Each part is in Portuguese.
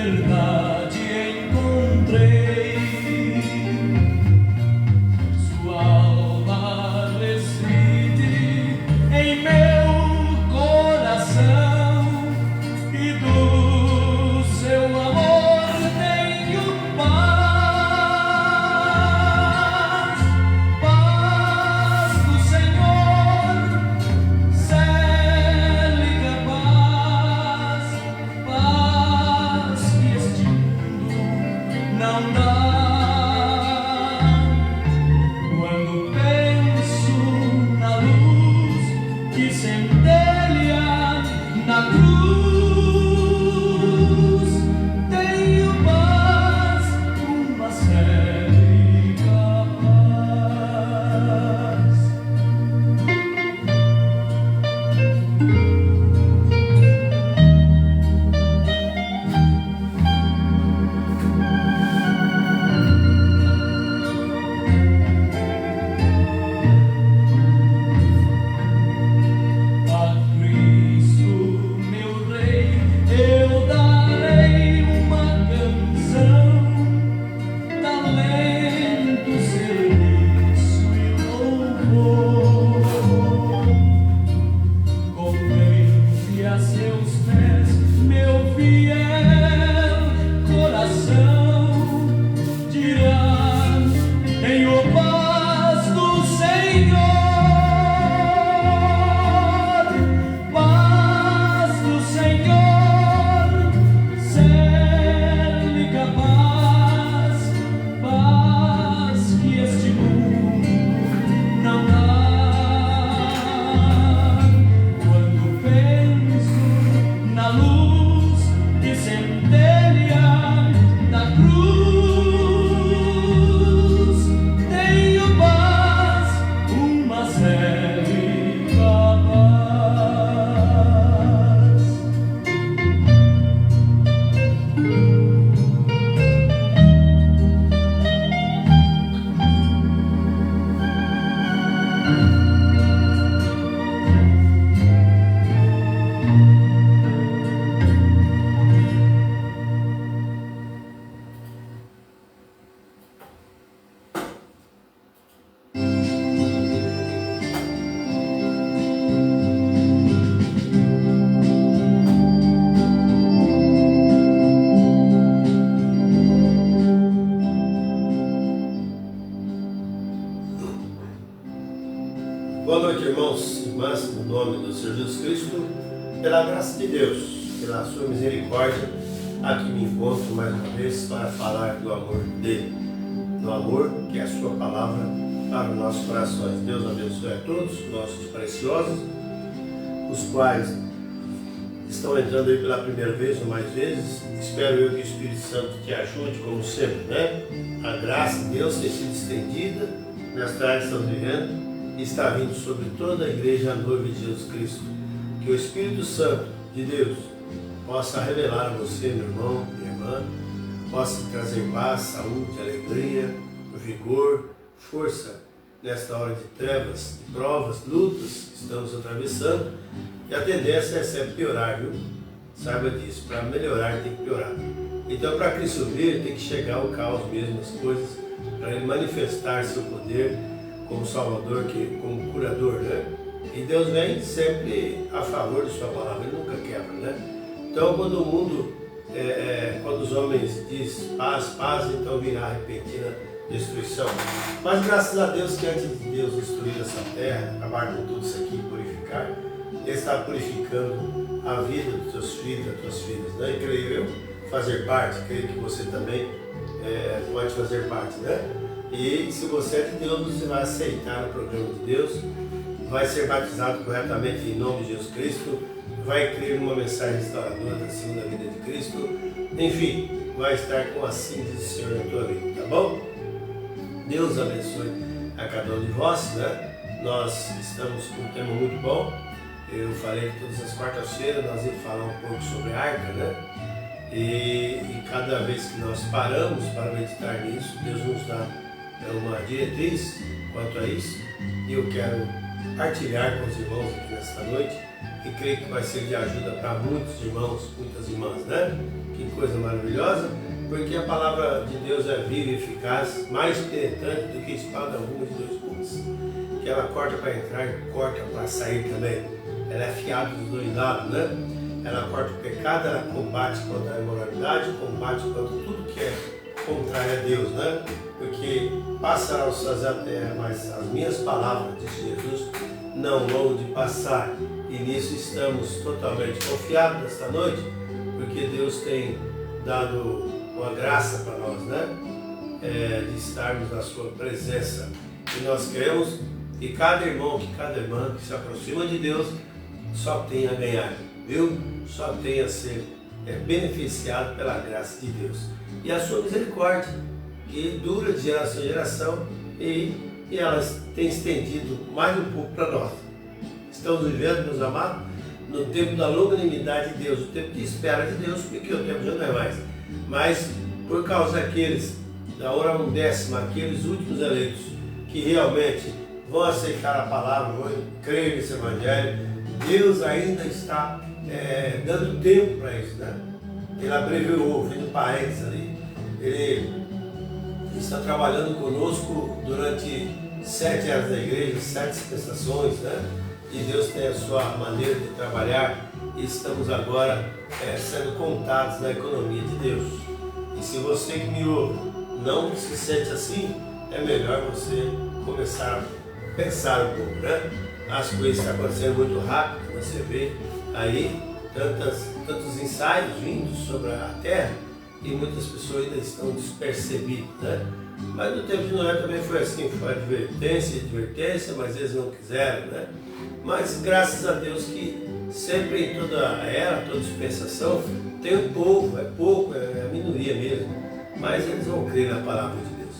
verdade encontrei. Sua alma reside em meu coração e do seu amor tenho paz. Paz do Senhor, célica paz, paz que este mundo não dá. Quando penso na luz que centelha na cruz, tenho paz, uma célica paz. A Cristo, meu Rei, eu darei uma canção, talento, serviço e louvor. Contemple a seus pés, meu fiel coração, dirá: tenho paz do Senhor. Paz do Senhor, célica paz, paz que este mundo não dá. Quando penso na luz que centelha na cruz, tenho paz, uma célica paz. Boa noite, irmãos e irmãs, no nome do Senhor Jesus Cristo, pela graça de Deus, pela sua misericórdia, aqui me encontro mais uma vez para falar do amor dele, do amor que é a sua palavra para os nossos corações. Deus abençoe a todos, nossos preciosos, os quais estão entrando aí pela primeira vez ou mais vezes. Espero eu que o Espírito Santo te ajude, como sempre, né? A graça de Deus tem sido estendida nesta área que estamos vivendo e está vindo sobre toda a igreja, a noiva de Jesus Cristo. Que o Espírito Santo de Deus possa revelar a você, meu irmão, minha irmã, possa trazer paz, saúde, alegria, vigor, força nesta hora de trevas, de provas, lutas que estamos atravessando, e a tendência é sempre piorar, viu? Saiba disso, para melhorar tem que piorar. Então, para Cristo vir, tem que chegar ao caos mesmo, as coisas, para Ele manifestar seu poder como Salvador, como curador, né? E Deus vem sempre a favor de sua palavra, Ele nunca quebra, né? Então, quando o mundo, quando os homens dizem paz, paz, então virá repentina destruição. Mas graças a Deus que antes de Deus destruir essa terra, acabar com tudo isso aqui, purificar, Ele está purificando a vida dos teus filhos, das tuas filhas, né? E creio eu fazer parte, creio que você também pode fazer parte, né? E se você é de Deus, você vai aceitar o programa de Deus, vai ser batizado corretamente em nome de Jesus Cristo, vai crer numa mensagem restauradora da segunda vida de Cristo, enfim, vai estar com a síntese do Senhor na tua vida, tá bom? Deus abençoe a cada um de vós, né? Nós estamos com um tema muito bom. Eu falei que todas as quartas-feiras nós íamos falar um pouco sobre a arca, né? E cada vez que nós paramos para meditar nisso, Deus nos dá uma diretriz quanto a isso. E eu quero partilhar com os irmãos aqui nesta noite e creio que vai ser de ajuda para muitos irmãos, muitas irmãs, né? Que coisa maravilhosa, porque a palavra de Deus é viva e eficaz, mais penetrante do que espada alguma de dois gumes, que ela corta para entrar e corta para sair também. Ela é afiada dos dois lados, né? Ela corta o pecado, ela combate contra a imoralidade, combate contra tudo que é contrário a Deus, né? Porque passarão os céus e a terra, mas as minhas palavras, disse Jesus, não vão de passar. E nisso estamos totalmente confiados nesta noite, porque Deus tem dado uma graça para nós, né? De estarmos na sua presença. E nós queremos que cada irmão, que cada irmã que se aproxima de Deus só tenha a ganhar, viu? Só tenha a ser beneficiado pela graça de Deus. E a sua misericórdia, que dura de geração em geração e elas têm estendido mais um pouco para nós. Estamos vivendo, meus amados, no tempo da longanimidade de Deus, o tempo de espera de Deus, porque o tempo já não é mais. Mas por causa daqueles, da hora undécima, aqueles últimos eleitos, que realmente vão aceitar a palavra, vão crer nesse evangelho, Deus ainda está dando tempo para isso, né? Ele abreviou, fez um parênteses ali, ele está trabalhando conosco durante 7 anos da igreja, 7 dispensações, né? E Deus tem a sua maneira de trabalhar e estamos agora sendo contados na economia de Deus. E se você que me ouve não se sente assim, é melhor você começar a pensar um pouco, né? As coisas estão acontecendo muito rápido, você vê aí tantos ensaios vindo sobre a terra e muitas pessoas ainda estão despercebidas, né? Mas no tempo de Noé também foi assim, foi advertência, mas eles não quiseram, né? Mas graças a Deus que sempre em toda era, toda dispensação, tem um povo, é pouco, é a minoria mesmo, mas eles vão crer na palavra de Deus.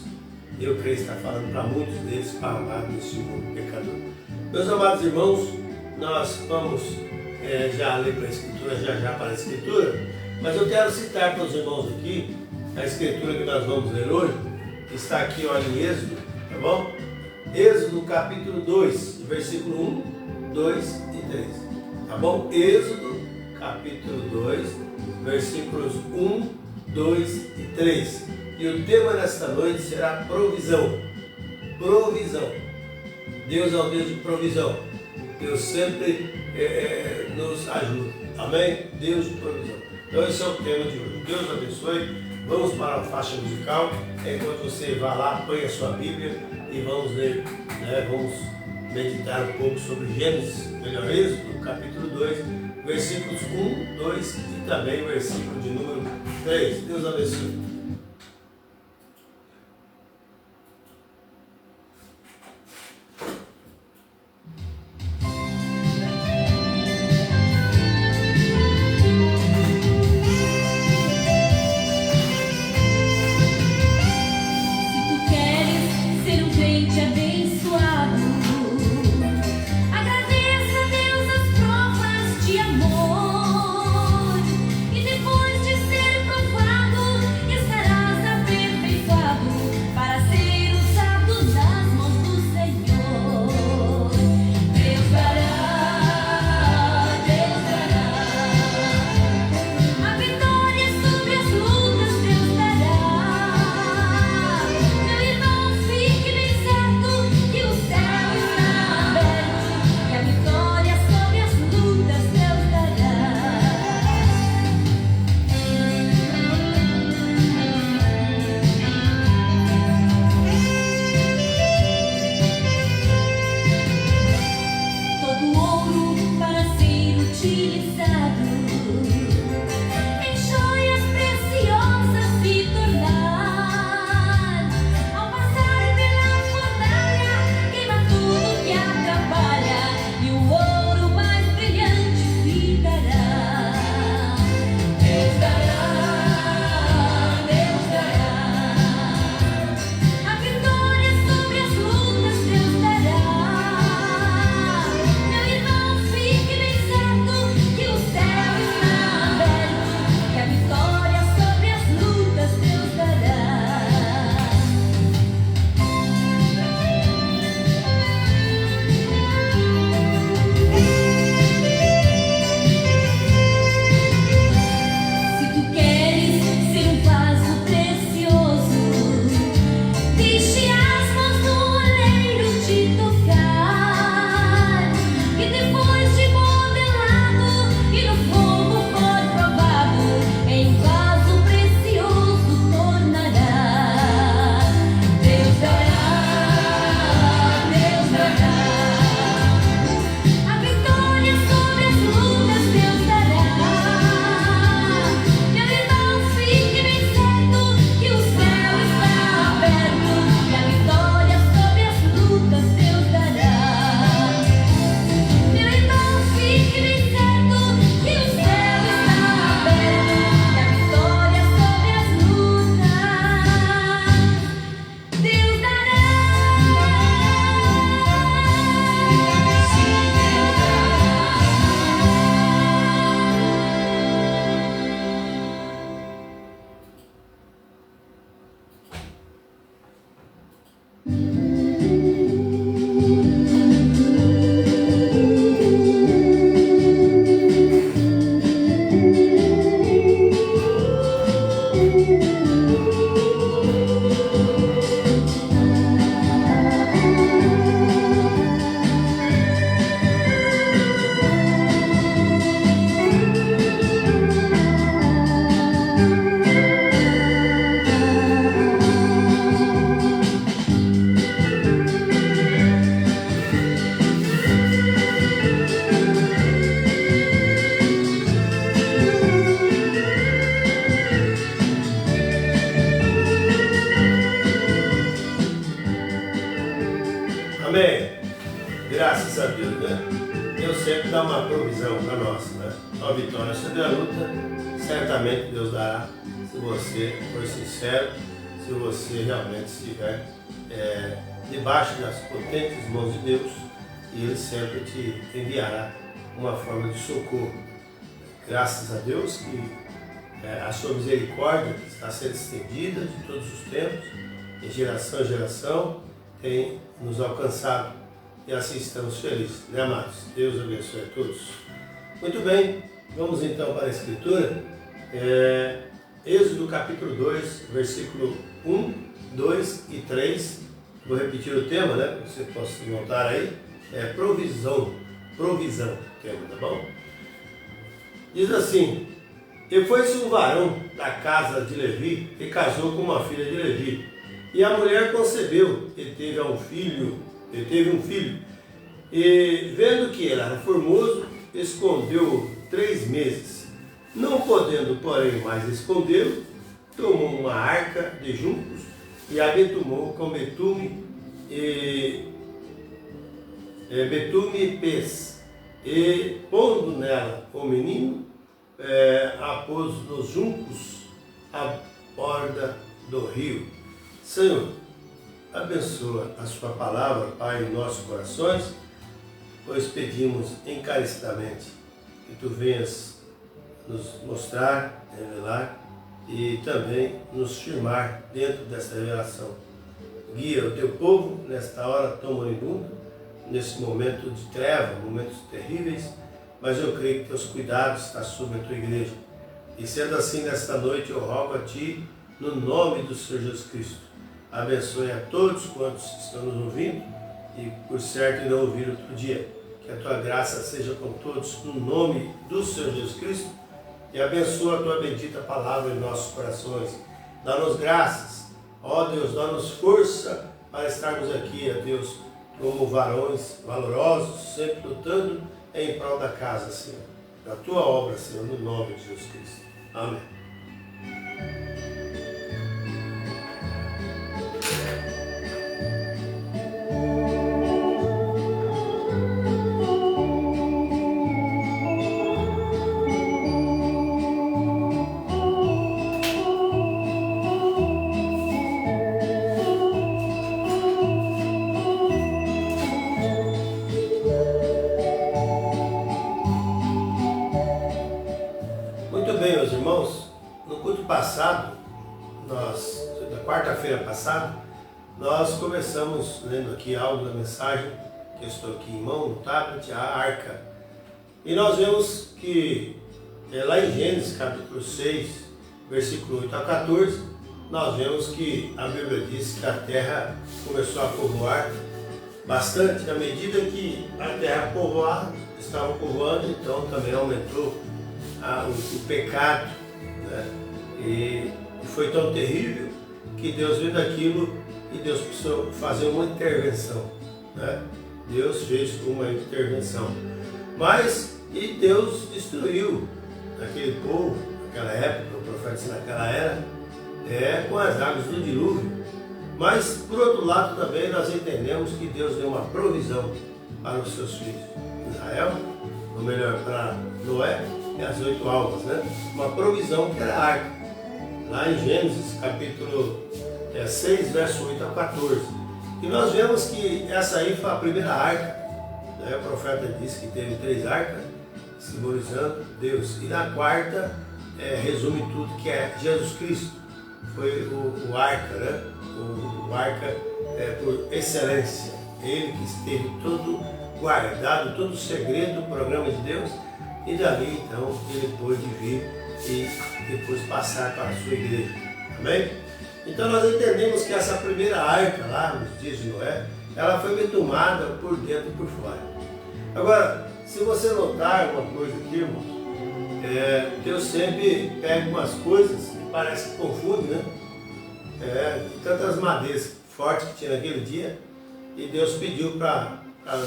Eu creio que está falando para muitos deles para amar nesse mundo pecador. Meus amados irmãos, nós vamos já ler para a Escritura, já para a Escritura, mas eu quero citar para os irmãos aqui a Escritura que nós vamos ler hoje, que está aqui olha, em Êxodo, tá bom? Êxodo capítulo 2, versículo 1, 2 e 3, tá bom? Êxodo capítulo 2, versículos 1, 2 e 3. E o tema desta noite será provisão. Provisão. Deus é um Deus de provisão. Deus sempre nos ajuda. Amém? Deus de provisão. Então esse é o tema de hoje. Deus abençoe. Vamos para a faixa musical. Enquanto você vai lá, põe a sua Bíblia e vamos ler, né? Vamos meditar um pouco sobre Gênesis, melhor Êxodo, capítulo 2, versículos 1, 2 e também o versículo de número 3. Deus abençoe. Amor, e depois de ser provado, está uma provisão para nós, né? Uma vitória sobre a luta, certamente Deus dará, se você for sincero, se você realmente estiver debaixo das potentes mãos de Deus, e Ele sempre te enviará uma forma de socorro. Graças a Deus que a sua misericórdia está sendo estendida de todos os tempos, de geração em geração, tem nos alcançado, e assim estamos felizes, né, amados? Deus abençoe a todos. Muito bem, vamos então para a Escritura. Êxodo capítulo 2, versículo 1, 2 e 3. Vou repetir o tema, né, para você possa notar aí. Provisão, o tema, tá bom? Diz assim: e foi-se um varão da casa de Levi e casou com uma filha de Levi. E a mulher concebeu e teve um filho. E vendo que ele era formoso, escondeu-o 3 meses. Não podendo, porém, mais escondê-lo, tomou uma arca de juncos e a betumou com betume e pés. E pondo nela o menino, a pôs nos juncos à borda do rio. Senhor, abençoa a sua palavra, Pai, em nossos corações, pois pedimos encarecidamente que Tu venhas nos mostrar, revelar e também nos firmar dentro dessa revelação. Guia o Teu povo nesta hora tão moribunda, nesse momento de treva, momentos terríveis, mas eu creio que Teus cuidados estão sobre a Tua igreja. E sendo assim, nesta noite eu rogo a Ti, no nome do Senhor Jesus Cristo, abençoe a todos quantos estão nos ouvindo e por certo ainda ouvir outro dia. Que a Tua graça seja com todos, no nome do Senhor Jesus Cristo, e abençoa a Tua bendita palavra em nossos corações. Dá-nos graças, ó Deus, dá-nos força para estarmos aqui, ó Deus, como varões valorosos, sempre lutando em prol da casa, Senhor, da Tua obra, Senhor, no nome de Jesus Cristo. Amém. Meus irmãos, no culto passado, da quarta-feira passada, nós começamos lendo aqui algo da mensagem, que eu estou aqui em mão, no tablet, a arca. E nós vemos que lá em Gênesis capítulo 6, versículo 8 a 14, nós vemos que a Bíblia diz que a terra começou a povoar bastante, à medida que a terra estava povoando, então também aumentou o pecado, né? E foi tão terrível que Deus viu daquilo e Deus precisou fazer uma intervenção, né? Deus fez uma intervenção, e Deus destruiu aquele povo, naquela época, o profeta disse naquela era, com as águas do dilúvio. Mas por outro lado também nós entendemos que Deus deu uma provisão para os seus filhos, Israel, ou melhor, para Noé e as 8 almas, né? Uma provisão que era a arca. Lá em Gênesis capítulo 6, verso 8 a 14. E nós vemos que essa aí foi a primeira arca, né? O profeta disse que teve 3 arcas, simbolizando Deus. E na quarta, resume tudo, que é Jesus Cristo. Foi o arca, né? O arca por excelência. Ele que esteve todo guardado, todo o segredo do programa de Deus. E dali, então, ele pôde vir e depois passar para a sua igreja. Amém? Então nós entendemos que essa primeira arca lá, nos dias de Noé, ela foi betumada por dentro e por fora. Agora, se você notar uma coisa aqui, irmão, Deus sempre pega umas coisas que parece que confunde, né? Tantas madeiras fortes que tinha naquele dia, e Deus pediu para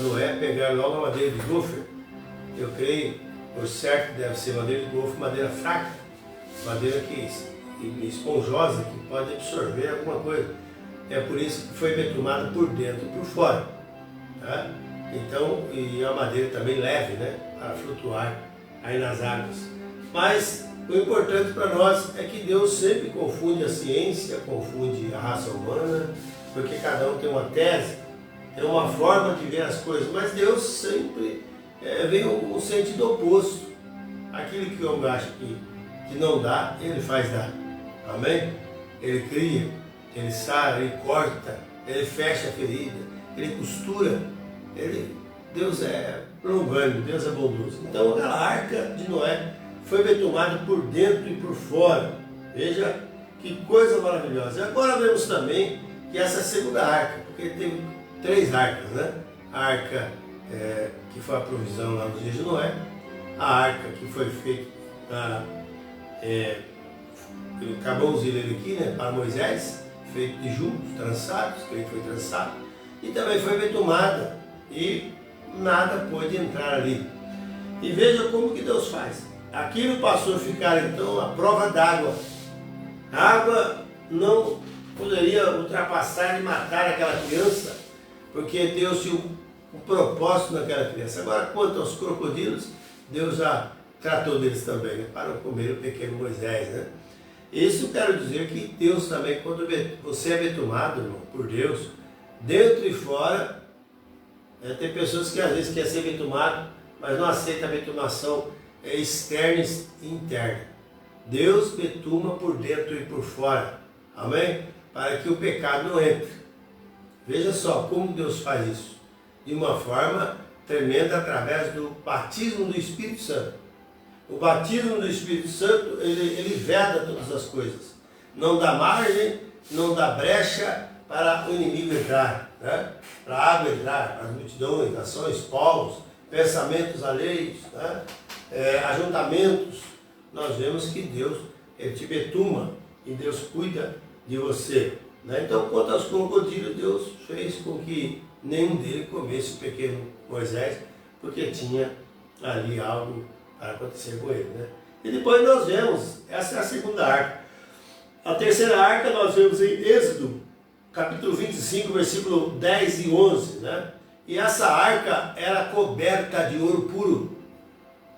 Noé pegar logo a madeira de gofer. Eu creio, por certo, deve ser madeira de gofer, madeira fraca, madeira esponjosa, que pode absorver alguma coisa. É por isso que foi betumada por dentro e por fora. Tá? Então, e a madeira também leve, né? para flutuar aí nas águas. Mas o importante para nós é que Deus sempre confunde a ciência, confunde a raça humana, porque cada um tem uma tese, tem uma forma de ver as coisas, mas Deus sempre vem um sentido oposto. Aquilo que o homem acha que não dá, ele faz dar. Amém? Ele cria, ele sara, ele corta, ele fecha a ferida, ele costura. Deus é longânimo, Deus é bondoso. Então aquela arca de Noé foi betumada por dentro e por fora. Veja que coisa maravilhosa. E agora vemos também que essa é a segunda arca, porque teve 3 arcas, né? A arca que foi a provisão lá nos dias de Noé, a arca que foi feita o cabãozinho aqui, né, para Moisés, feito de juncos, trançados, que ele foi trançado, e também foi betumada, e nada pôde entrar ali. E veja como que Deus faz. Aquilo passou a ficar então a prova d'água. A água não poderia ultrapassar e matar aquela criança, porque Deus tinha um propósito naquela criança. Agora, quanto aos crocodilos, Deus já tratou deles também, né, para não comer o pequeno Moisés, né? Isso eu quero dizer que Deus também, quando você é betumado, irmão, por Deus, dentro e fora, tem pessoas que às vezes querem ser betumado, mas não aceitam a betumação externa e interna. Deus betuma por dentro e por fora, amém? Para que o pecado não entre. Veja só como Deus faz isso, de uma forma tremenda, através do batismo do Espírito Santo. O batismo do Espírito Santo, ele veda todas as coisas. Não dá margem, não dá brecha para o inimigo entrar, né? Para a água entrar, as multidões, ações, povos, pensamentos alheios, né? Ajuntamentos. Nós vemos que Deus te betuma e Deus cuida de você, né? Então, quanto aos crocodilos, Deus fez com que nenhum deles comesse o pequeno Moisés, porque tinha ali algo para acontecer com ele, né? E depois nós vemos, essa é a segunda arca. A terceira arca nós vemos em Êxodo, capítulo 25, versículo 10 e 11, né? E essa arca era coberta de ouro puro.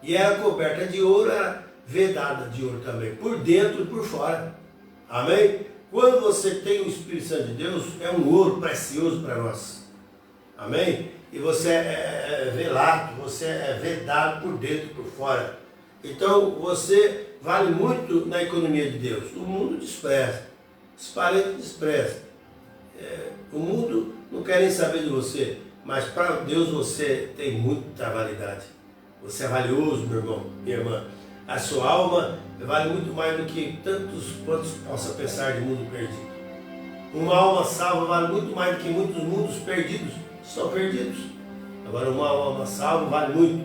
E era coberta de ouro, era vedada de ouro também, por dentro e por fora. Amém? Quando você tem o Espírito Santo de Deus, é um ouro precioso para nós. Amém? E você é velado, você é vedado por dentro e por fora. Então você vale muito na economia de Deus. O mundo despreza, os parentes desprezam. O mundo não quer nem saber de você, mas para Deus você tem muita validade. Você é valioso, meu irmão, minha irmã. A sua alma vale muito mais do que tantos quantos possa pensar de mundo perdido. Uma alma salva vale muito mais do que muitos mundos perdidos. Estão perdidos. Agora uma alma salva vale muito.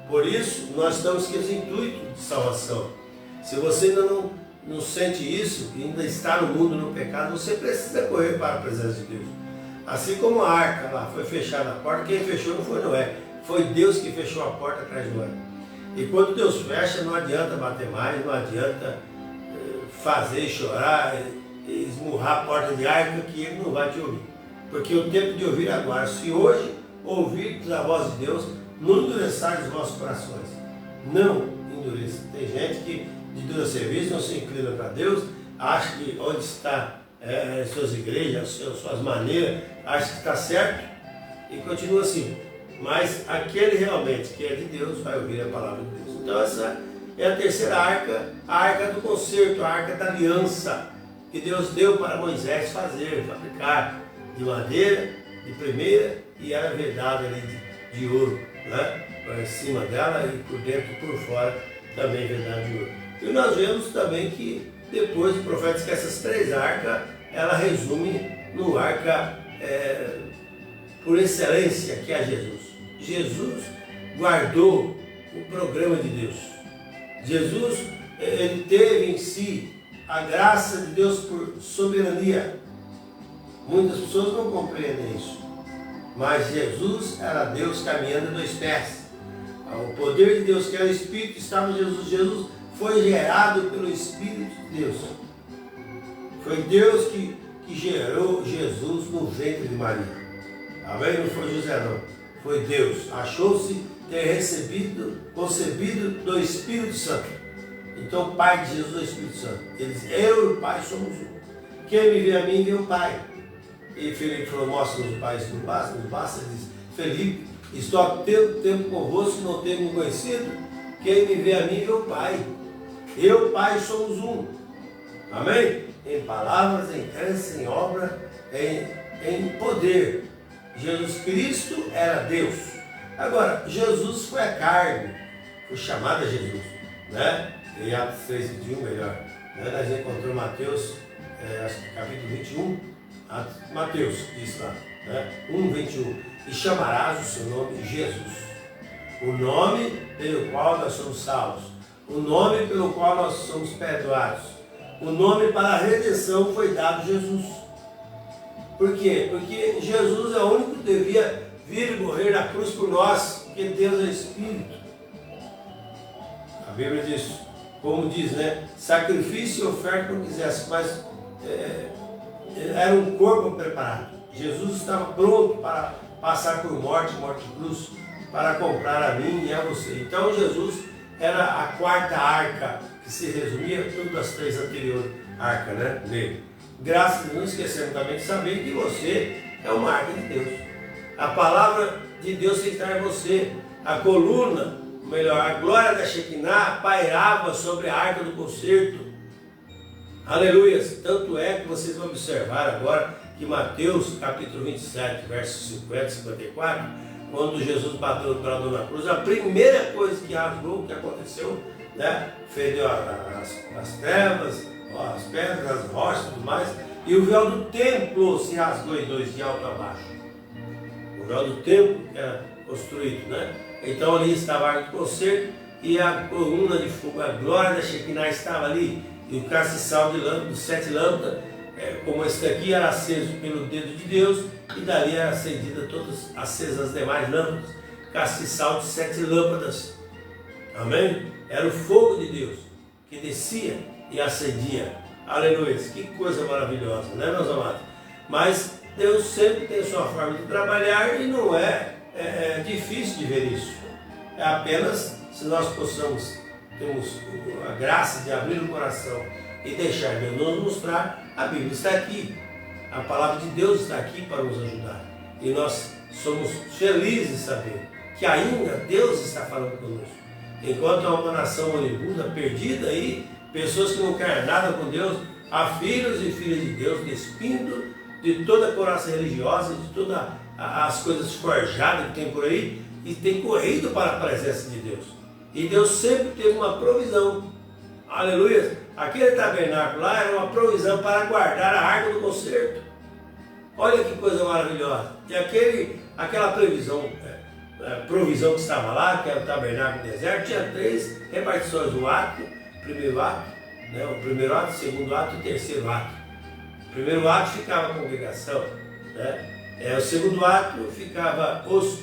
Por isso nós estamos com esse intuito de salvação. Se você ainda não sente isso, ainda está no mundo, no pecado, você precisa correr para a presença de Deus. Assim como a arca lá foi fechada a porta, quem fechou não foi Noé, foi Deus que fechou a porta atrás de Noé. E quando Deus fecha, não adianta bater mais, não adianta fazer chorar, esmurrar a porta de arca, que ele não vai te ouvir. Porque o tempo de ouvir agora, se hoje ouvir a voz de Deus, não endureçar os vossos corações. Não endureça. Tem gente que de dura serviço não se inclina para Deus, acha que onde está suas igrejas, suas maneiras, acha que está certo e continua assim. Mas aquele realmente que é de Deus vai ouvir a palavra de Deus. Então essa é a terceira arca, a arca do concerto, a arca da aliança, que Deus deu para Moisés fabricar de madeira, de primeira, e era vedada ali de ouro, né? Por cima dela e por dentro e por fora também vedada de ouro. E nós vemos também que depois o profeta diz que essas 3 arcas, ela resume no arca por excelência, que é Jesus. Jesus guardou o programa de Deus. Jesus, ele teve em si a graça de Deus por soberania. Muitas pessoas não compreendem isso. Mas Jesus era Deus caminhando em 2 pés. O poder de Deus, que era o Espírito, estava em Jesus. Jesus foi gerado pelo Espírito de Deus. Foi Deus que gerou Jesus no ventre de Maria. Amém? Não foi José não. Foi Deus. Achou-se ter concebido do Espírito Santo. Então o Pai de Jesus é o Espírito Santo. Ele diz, eu e o Pai somos um. Quem me vê a mim, vê o Pai. E Felipe falou, mostra-nos o Pai, isso não basta. Ele diz, Felipe, estou há tanto tempo convosco, não tenho me conhecido. Quem me vê a mim, vê o Pai. Eu e o Pai somos um. Amém? Em palavras, em crença, em obra, em poder. Jesus Cristo era Deus. Agora, Jesus foi a carne, foi chamado a Jesus, né? Em Atos 3:21, melhor. Né? Nós encontramos Mateus, acho que capítulo 21, Mateus, diz lá, né? 1:21. E chamarás o seu nome Jesus, o nome pelo qual nós somos salvos, o nome pelo qual nós somos perdoados, o nome para a redenção foi dado Jesus. Por quê? Porque Jesus é o único que devia vir e morrer na cruz por nós, porque Deus é Espírito. A Bíblia diz, como diz, né? Sacrifício e oferta não quisesse, mas era um corpo preparado. Jesus estava pronto para passar por morte de cruz, para comprar a mim e a você. Então Jesus era a quarta arca, que se resumia tudo das três anteriores arcas, né? Nele. Graças a Deus, não esquecemos também de saber que você é uma arca de Deus. A palavra de Deus tem que estar em você. A coluna, melhor, a glória da Shekinah pairava sobre a arca do concerto. Aleluias! Tanto é que vocês vão observar agora que Mateus capítulo 27, versos 50 e 54, quando Jesus bateu na cruz, a primeira coisa que rasgou, o que aconteceu, né? Fedeu as trevas, as pedras, as rochas e tudo mais, e o véu do templo se rasgou em dois, de alto a baixo. O véu do templo que era construído, né? Então ali estava a arca do concerto e a coluna de fogo, a glória da Shekinah estava ali, e o castiçal de lâmpadas, 7 lâmpadas, como esse daqui era aceso pelo dedo de Deus, e dali era acendida todas acesas as demais lâmpadas, castiçal de 7 lâmpadas. Amém? Era o fogo de Deus que descia e acendia. Aleluia! Que coisa maravilhosa, né, meus amados? Mas Deus sempre tem sua forma de trabalhar e não é difícil de ver isso. É apenas se nós temos a graça de abrir o coração e deixar Deus nos mostrar. A Bíblia está aqui, a palavra de Deus está aqui para nos ajudar. E nós somos felizes de saber que ainda Deus está falando conosco. Enquanto há uma nação moribunda, perdida aí, pessoas que não querem nada com Deus, há filhos e filhas de Deus despindo de toda a coraça religiosa, de todas as coisas forjadas que tem por aí, e tem corrido para a presença de Deus. E Deus sempre teve uma provisão. Aleluia! Aquele tabernáculo lá era uma provisão para guardar a arca do concerto. Olha que coisa maravilhosa. E aquela provisão que estava lá, que era o tabernáculo do deserto, tinha 3 repartições do ato, primeiro ato, né, o primeiro ato, o segundo ato e o terceiro ato. O primeiro ato ficava a congregação, né? O segundo ato ficava os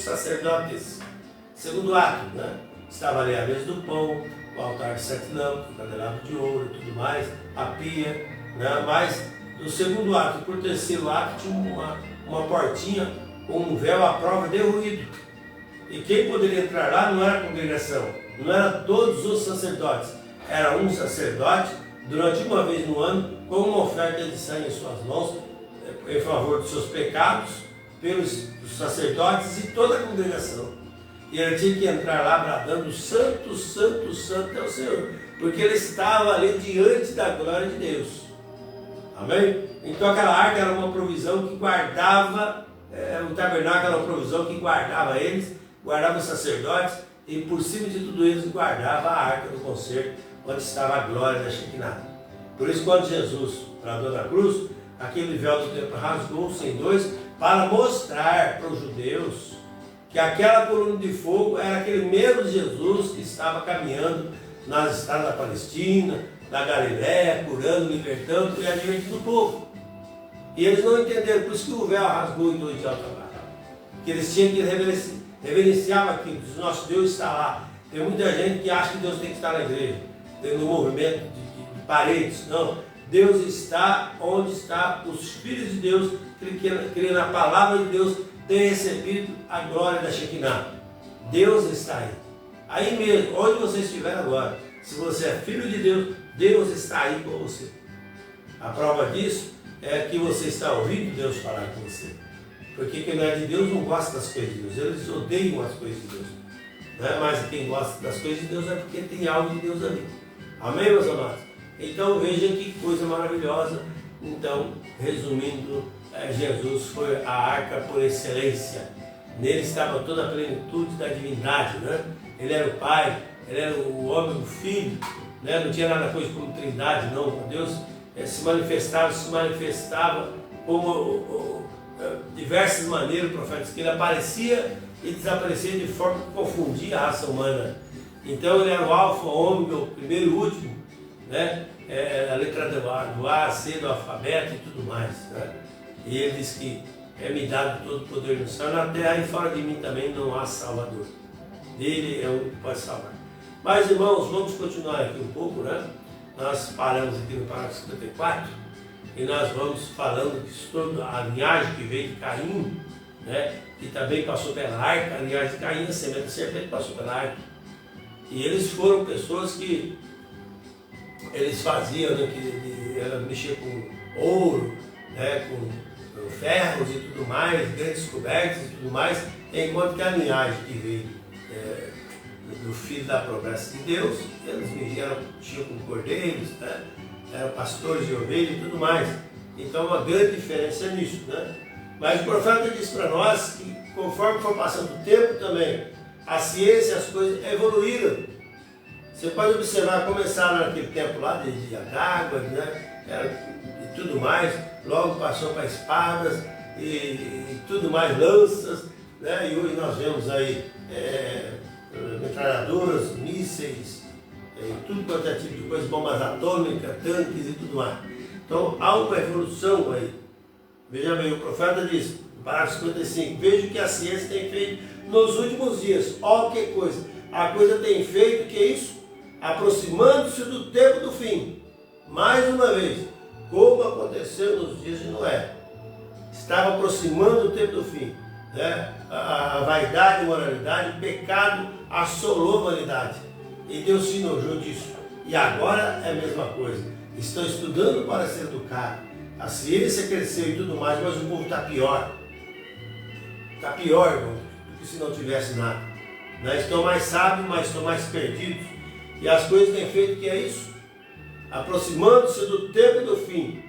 sacerdotes. Segundo ato, né? Estava ali a mesa do pão, o altar de 7 lâmpadas, o candelabro de ouro e tudo mais, a pia, né? Mas no segundo ato, por terceiro ato, tinha uma portinha com um véu à prova de ruído. E quem poderia entrar lá não era a congregação, não eram todos os sacerdotes, era um sacerdote durante uma vez no ano, com uma oferta de sangue em suas mãos, em favor dos seus pecados, pelos sacerdotes e toda a congregação. E ele tinha que entrar lá bradando: santo, santo, santo é o Senhor, porque ele estava ali diante da glória de Deus. Amém? Então aquela arca era uma provisão que guardava, o tabernáculo era uma provisão que guardava eles, guardava os sacerdotes, e por cima de tudo eles guardava a arca do concerto, onde estava a glória da Shekinah. Por isso, quando Jesus bradou na cruz, aquele véu do templo rasgou-se em dois, para mostrar para os judeus que aquela coluna de fogo era aquele mesmo Jesus que estava caminhando nas estradas da Palestina, da Galiléia, curando, libertando e advertindo o povo. E eles não entenderam, por isso que o véu rasgou em dois de alto a baixo. Que eles tinham que reverenciar aquilo, que o nosso Deus está lá. Tem muita gente que acha que Deus tem que estar na igreja, tem no movimento de paredes. Não, Deus está onde está os filhos de Deus, que creem na palavra de Deus, tem recebido a glória da Shekinah. Deus está aí. Aí mesmo, onde você estiver agora, se você é filho de Deus, Deus está aí com você. A prova disso é que você está ouvindo Deus falar com você. Porque quem não é de Deus não gosta das coisas de Deus, eles odeiam as coisas de Deus. Né? Mas quem gosta das coisas de Deus é porque tem algo de Deus ali. Amém, meus amados? Então veja que coisa maravilhosa. Então, resumindo, Jesus foi a arca por excelência. Nele estava toda a plenitude da divindade, né? Ele era o Pai, ele era o homem, o Filho, né? Não tinha nada coisa como trindade, não. Deus se manifestava como diversas maneiras, o profeta disse que ele aparecia e desaparecia de forma que confundia a raça humana. Então ele era o alfa, o ômega, o primeiro e o último, né? A letra do A, C, do alfabeto e tudo mais, né? E ele diz que me dado todo o poder no céu, na terra e fora de mim também não há salvador. Dele é o único que pode salvar. Mas irmãos, vamos continuar aqui um pouco, né? Nós paramos aqui no parágrafo 54 e nós vamos falando de toda a linhagem que veio de Caim, né? Que também passou pela arca, a linhagem de Caim, a semente da serpente passou pela arca. E eles foram pessoas que eles faziam, né, que ela mexia com ouro, né, com ferros e tudo mais, grandes descobertas e tudo mais, enquanto que a linhagem que veio do filho da promessa de Deus, eles tinham com cordeiros, né, eram pastores de ovelha e tudo mais. Então uma grande diferença nisso, né? Mas o profeta disse para nós que conforme for passando o tempo também, a ciência e as coisas evoluíram. Você pode observar, começaram naquele tempo lá de água, né? E tudo mais, logo passou para espadas e tudo mais, lanças, né? E hoje nós vemos aí metralhadoras, mísseis, tudo quanto é tipo de coisa, bombas atômicas, tanques e tudo mais. Então há uma evolução aí. Veja bem, o profeta diz, no parágrafo 55, veja o que a ciência tem feito nos últimos dias. Ó que coisa! A coisa tem feito, que é isso? Aproximando-se do tempo do fim. Mais uma vez, como aconteceu nos dias de Noé. Estava aproximando o tempo do fim. Né? A vaidade, a imoralidade, o pecado assolou a humanidade. E Deus se enojou disso. E agora é a mesma coisa. Estão estudando para ser educados. A ciência cresceu e tudo mais, mas o povo está pior. Está pior, irmão, do que se não tivesse nada. Né? Estão mais sábios, mas estão mais perdidos. E as coisas têm feito que é isso? Aproximando-se do tempo do fim.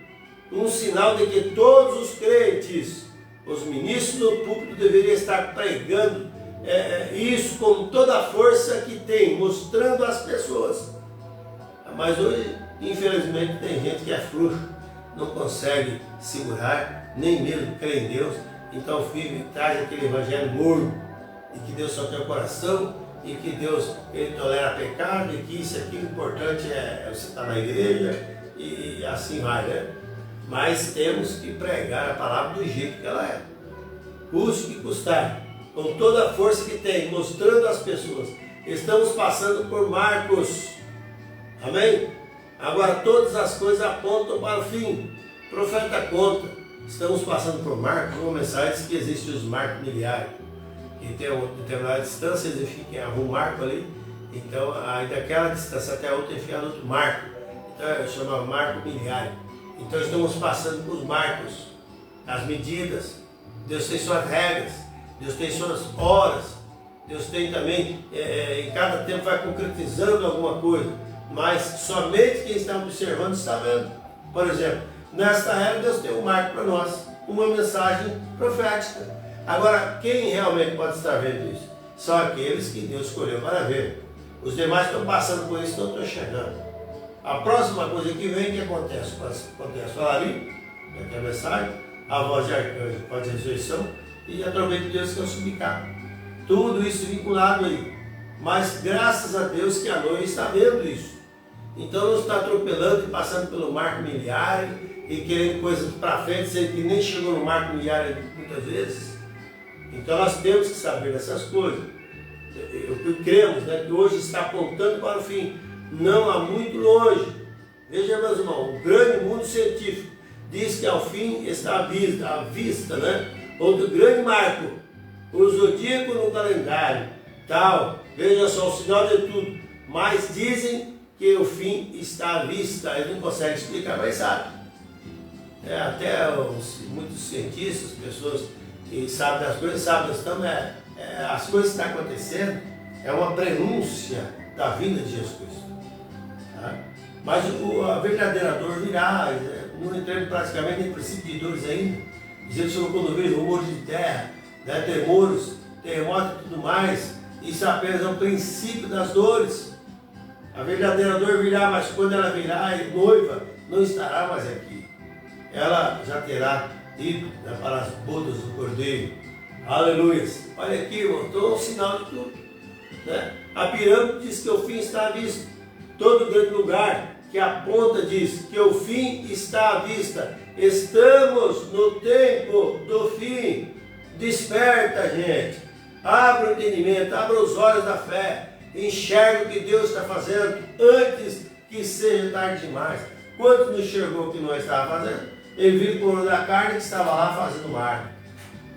Um sinal de que todos os crentes, os ministros do púlpito deveriam estar pregando isso com toda a força que tem, mostrando às pessoas. Mas hoje, infelizmente, tem gente que é frouxo, não consegue segurar, nem mesmo crer em Deus. Então vive, traz aquele evangelho morno, e que Deus só tem o coração, e que Deus ele tolera pecado, e que isso aqui o importante é você estar na igreja, e assim vai, né? Mas temos que pregar a palavra do jeito que ela é. Custe que custar, com toda a força que tem, mostrando às pessoas. Estamos passando por marcos. Amém? Agora todas as coisas apontam para o fim. O profeta conta. Estamos passando por marcos. Uma mensagem diz que existem os marcos miliares. Que tem uma determinada distância, eles ficam um marco ali. Então, aí daquela distância até a outra enfiar outro marco. Então, chama marco miliar. Então, estamos passando por marcos, as medidas. Deus tem suas regras. Deus tem suas horas. Deus tem também, em cada tempo vai concretizando alguma coisa. Mas somente quem está observando está vendo. Por exemplo, nesta era Deus tem um marco para nós, uma mensagem profética. Agora, quem realmente pode estar vendo isso? São aqueles que Deus escolheu para ver. Os demais estão passando por isso, não estão enxergando. A próxima coisa que vem, que acontece? Acontece falar ali, que é a mensagem, a voz de arcanjo, pode ressurreição, e a trombeta de Deus que é o subicar. Tudo isso vinculado aí. Mas graças a Deus que a noiva está vendo isso. Então não está atropelando e passando pelo marco miliar e querendo coisas para frente, sendo que nem chegou no marco miliar muitas vezes. Então nós temos que saber dessas coisas. Cremos, né, que hoje está apontando para o fim, não há muito longe. Veja, meus irmãos, o grande mundo científico diz que ao fim está à vista, né, Outro grande marco, o zodíaco no calendário, tal, veja só, o sinal de tudo, mas dizem que o fim está à vista, eles não conseguem explicar, mas sabe. Até muitos cientistas, pessoas que sabem das coisas, sabem, as coisas que estão acontecendo, é uma prenúncia da vinda de Jesus Cristo. Tá? Mas a verdadeira dor virá, não entrando praticamente em princípio de dores ainda. Jesus falou quando veio rumores de terra, né, temores, terremotos e tudo mais, isso apenas é o princípio das dores. A verdadeira dor virá, mas quando ela virá, a noiva não estará mais aqui. Ela já terá ido, né, para as bodas do Cordeiro. Aleluia! Olha aqui, irmão, então é um sinal de tudo. Né? A pirâmide diz que o fim está à vista. Todo grande lugar que aponta diz que o fim está à vista. Estamos no tempo do fim. Desperta, gente. Abra o entendimento, abra os olhos da fé. Enxerga o que Deus está fazendo antes que seja tarde demais. Quanto não enxergou o que nós estávamos fazendo? Ele viu o coro da carne que estava lá fazendo mar.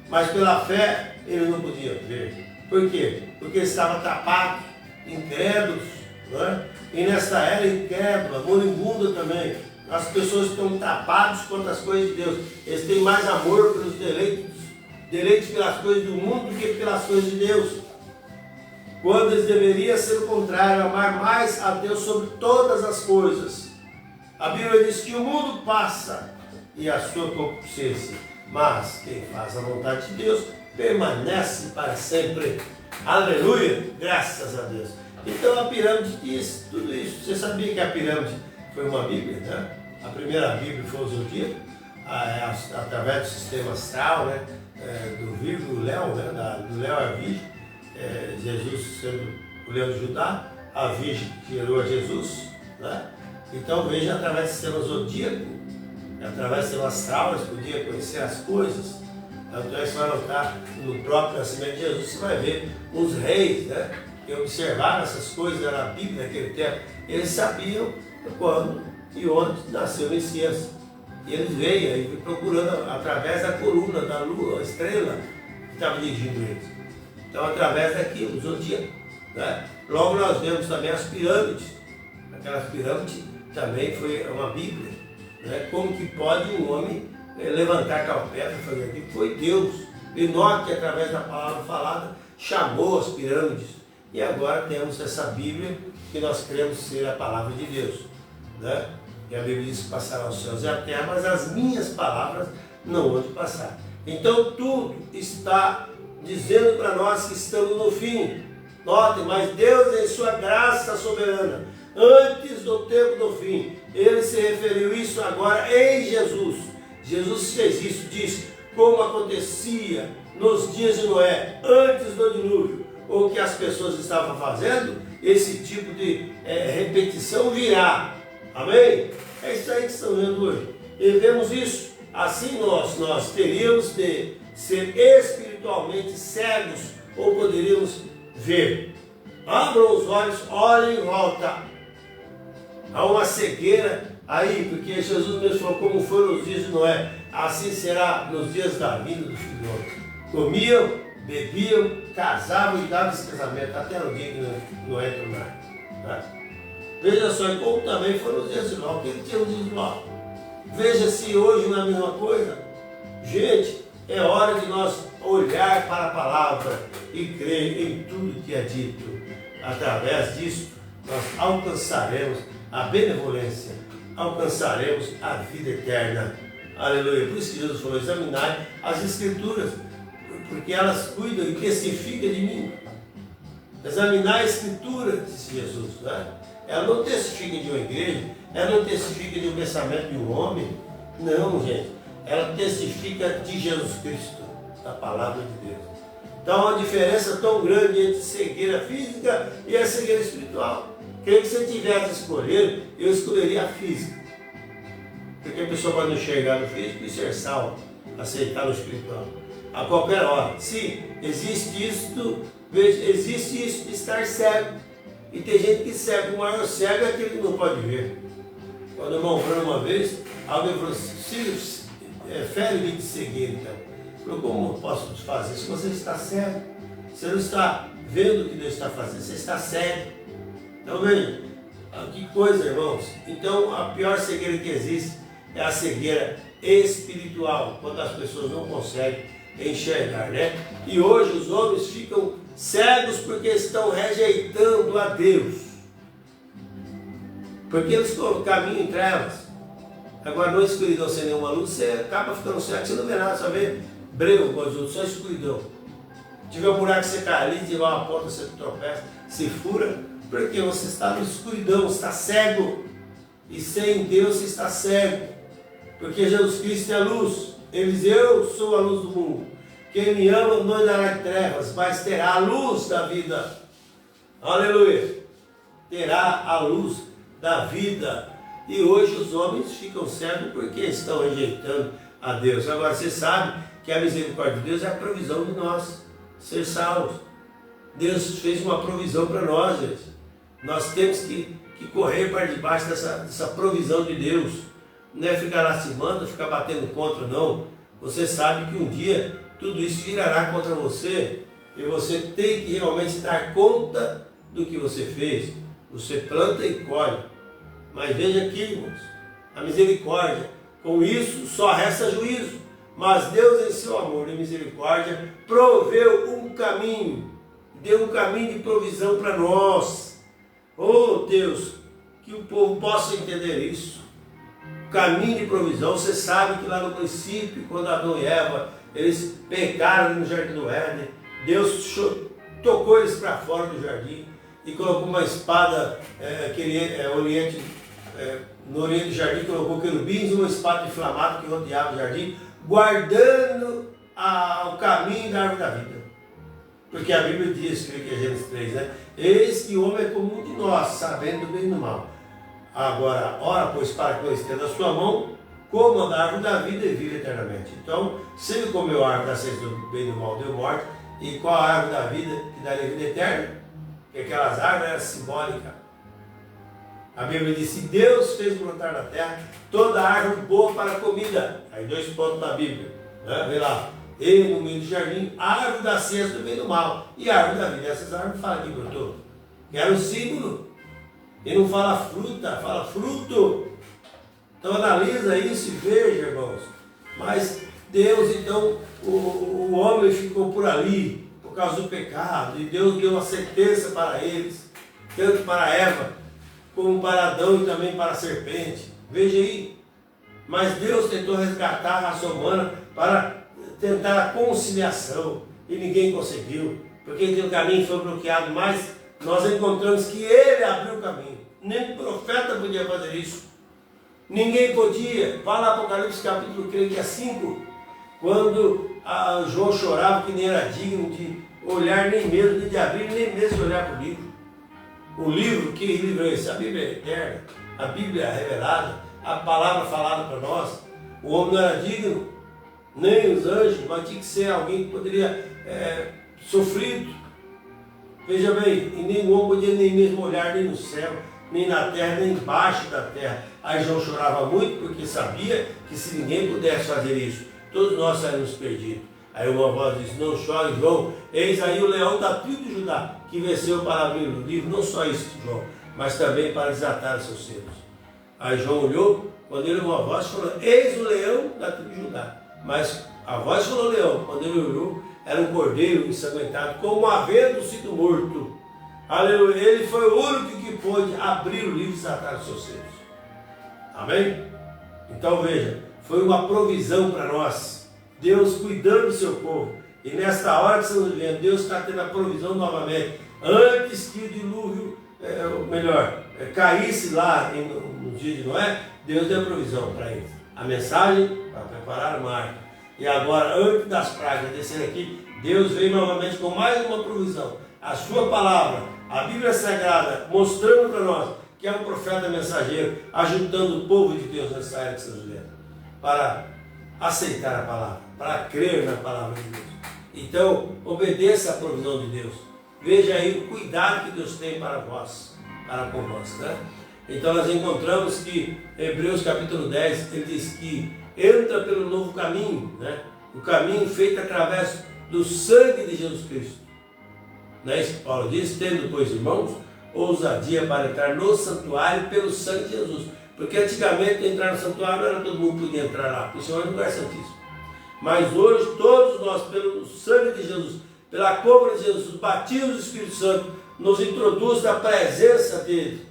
Mas pela fé ele não podia ver. Por quê? Porque ele estava tapado, incrédulos. Não é? E nessa era incrédula, moribunda também, as pessoas estão tapadas quanto às coisas de Deus. Eles têm mais amor pelos deleites pelas coisas do mundo do que pelas coisas de Deus. Quando eles deveriam ser o contrário, amar mais a Deus sobre todas as coisas. A Bíblia diz que o mundo passa e a sua concupiscência, mas quem faz a vontade de Deus permanece para sempre. Aleluia! Graças a Deus. Então a pirâmide diz tudo isso. Você sabia que a pirâmide foi uma Bíblia, né? A primeira Bíblia foi o zodíaco, através do sistema astral, né? Do Virgo, Léo, né? Do Léo à Virgem, Jesus sendo o Leão de Judá, a Virgem que gerou a Jesus, né? Então veja, através do sistema zodíaco, através do sistema astral, eles podiam conhecer as coisas. Então você vai notar no próprio nascimento de Jesus, você vai ver os reis, né? Que observaram essas coisas na Bíblia naquele tempo. Eles sabiam quando e onde nasceu o Messias. E eles veio aí procurando através da coluna, da lua, a estrela que estava dirigindo eles. Então, através daquilo, o zodíaco. Né? Logo nós vemos também as pirâmides. Aquelas pirâmides também foi uma Bíblia. Né? Como que pode um homem levantar tal pedra e fazer aquilo? Foi Deus. Enoque, através da palavra falada, chamou as pirâmides. E agora temos essa Bíblia que nós cremos ser a palavra de Deus. Né? E a Bíblia diz que passarão os céus e a terra, mas as minhas palavras não vão passar. Então tudo está dizendo para nós que estamos no fim. Notem, mas Deus em sua graça soberana, antes do tempo do fim, Ele se referiu isso agora em Jesus. Jesus fez isso, diz como acontecia nos dias de Noé, antes do dilúvio, ou que as pessoas estavam fazendo, esse tipo de repetição virá. Amém? É isso aí que estamos vendo hoje. E vemos isso. Assim nós teríamos de ser espiritualmente cegos, ou poderíamos ver. Abram os olhos, olhem em volta. Há uma cegueira aí, porque Jesus mesmo falou como foram os dias de Noé, assim será nos dias da vinda do Filho do Homem. Comiam, bebiam, casavam e davam esse casamento, até no dia que não entra no mar. Tá? Veja só, como também foram os dias de Ló. O que tinha os dias de Ló? Veja se hoje não é a mesma coisa. Gente, é hora de nós olhar para a palavra e crer em tudo que é dito. Através disso, nós alcançaremos a benevolência, alcançaremos a vida eterna. Aleluia. Por isso que Jesus falou, examinar as Escrituras, porque elas cuidam e testificam de mim. Examinar a Escritura, disse Jesus, né? Ela não testifica de uma igreja, ela não testifica de um pensamento de um homem, não, gente. Ela testifica de Jesus Cristo, da palavra de Deus. Então, há uma diferença tão grande entre cegueira física e a cegueira espiritual. Creio que se eu tivesse escolher, eu escolheria a física. Porque a pessoa pode enxergar no físico e ser salvo, aceitar no espiritual. A qualquer hora. Sim, existe isso de estar cego. E tem gente que cega, o maior cego é aquele que não pode ver. Quando o irmão Bruno uma vez, alguém falou assim, fere-me de cegueira então. como eu posso fazer se você está cego? Você não está vendo o que Deus está fazendo, você está cego. Então veja, que coisa, irmãos. Então a pior cegueira que existe é a cegueira espiritual, quando as pessoas não conseguem enxergar, né? E hoje os homens ficam cegos porque estão rejeitando a Deus. Porque eles caminham em trevas. Agora, não escuridão sem nenhuma luz, você acaba ficando cego, você não vê nada, só vê breu, só escuridão. Se tiver um buraco, você cai ali, tiver uma porta, você tropeça, se fura, porque você está na escuridão, você está cego. E sem Deus você está cego. Porque Jesus Cristo é a luz. Ele diz, eu sou a luz do mundo. Quem me ama não andará em trevas, mas terá a luz da vida. Aleluia! Terá a luz da vida. E hoje os homens ficam cegos porque estão rejeitando a Deus. Agora você sabe que a misericórdia de Deus é a provisão de nós ser salvos. Deus fez uma provisão para nós, gente. Nós temos que correr para debaixo dessa provisão de Deus. Não é ficar lastimando, ficar batendo contra, não. Você sabe que um dia tudo isso virará contra você. E você tem que realmente dar conta do que você fez. Você planta e colhe. Mas veja aqui, irmãos, a misericórdia, com isso só resta juízo. Mas Deus, em seu amor e misericórdia, proveu um caminho, deu um caminho de provisão para nós. Oh Deus, que o povo possa entender isso. Caminho de provisão. Você sabe que lá no princípio, quando Adão e Eva, eles pecaram no jardim do Éden, Deus tocou eles para fora do jardim e colocou uma espada no oriente do jardim, colocou querubins e uma espada inflamada que rodeava o jardim, guardando o caminho da árvore da vida. Porque a Bíblia diz, creio que é Gênesis 3, né? Eis que o homem é comum de nós, sabendo do bem e do mal. Agora, ora, pois, para que eu estenda a sua mão, coma da árvore da vida e vive eternamente. Então, se ele comeu a árvore da ciência do bem e do mal, deu morte. E qual a árvore da vida que daria vida eterna? Porque aquelas árvores eram simbólicas. A Bíblia diz, se Deus fez brotar na terra toda árvore boa para a comida. Aí 2 pontos na Bíblia. Né? Vê lá. Ele no meio do jardim, a árvore da ciência do bem e do mal. E a árvore da vida. Essas árvores falam que brotou. Que era um símbolo. E não fala fruta, fala fruto. Então analisa isso e veja, irmãos. Mas Deus, então, o homem ficou por ali, por causa do pecado. E Deus deu uma sentença para eles, tanto para Eva, como para Adão e também para a serpente. Veja aí. Mas Deus tentou resgatar a raça humana para tentar a conciliação. E ninguém conseguiu. Porque o caminho foi bloqueado, mas nós encontramos que ele abriu o caminho. Nem o profeta podia fazer isso. Ninguém podia. Vá lá para Apocalipse capítulo, creio que é 5, quando João chorava que nem era digno de olhar nem mesmo, de abrir nem mesmo de olhar para o livro. O livro, que livro é esse? A Bíblia é eterna, a Bíblia é revelada, a palavra falada para nós. O homem não era digno, nem os anjos, mas tinha que ser alguém que poderia sofrido. Veja bem, e nem o homem podia nem mesmo olhar nem no céu, nem na terra, nem embaixo da terra. Aí João chorava muito porque sabia que se ninguém pudesse fazer isso, todos nós saímos perdidos. Aí uma voz disse, não chore, João, eis aí o leão da tribo de Judá, que venceu para abrir o livro, não só isso, João, mas também para desatar os seus selos. Aí João olhou, quando ele ouviu a voz, falou, eis o leão da tribo de Judá. Mas a voz falou leão, quando ele olhou, era um cordeiro ensanguentado, como havendo sido morto. Aleluia, ele foi o único que pôde abrir o livro e desatar os seus selos. Amém? Então veja, foi uma provisão para nós, Deus cuidando do seu povo. E nesta hora que estamos vivendo, Deus está tendo a provisão novamente. Antes que o dilúvio, caísse lá no dia de Noé, Deus deu a provisão para eles. A mensagem para preparar o mar. E agora, antes das pragas descer aqui, Deus veio novamente com mais uma provisão. A sua palavra, a Bíblia Sagrada, mostrando para nós que é um profeta mensageiro, ajudando o povo de Deus nessa era que estamos vivendo, para aceitar a palavra, para crer na palavra de Deus. Então, obedeça a provisão de Deus. Veja aí o cuidado que Deus tem para vós, para com vós, né? Então nós encontramos que Hebreus capítulo 10, ele diz que entra pelo novo caminho, né? O caminho feito através do sangue de Jesus Cristo. Não é isso que Paulo diz? Tendo, pois, irmãos, ousadia para entrar no santuário pelo sangue de Jesus. Porque antigamente entrar no santuário não era todo mundo que podia entrar lá, porque o Senhor é um lugar santíssimo. Mas hoje todos nós, pelo sangue de Jesus, pela compra de Jesus, batismo do Espírito Santo, nos introduz na presença dele.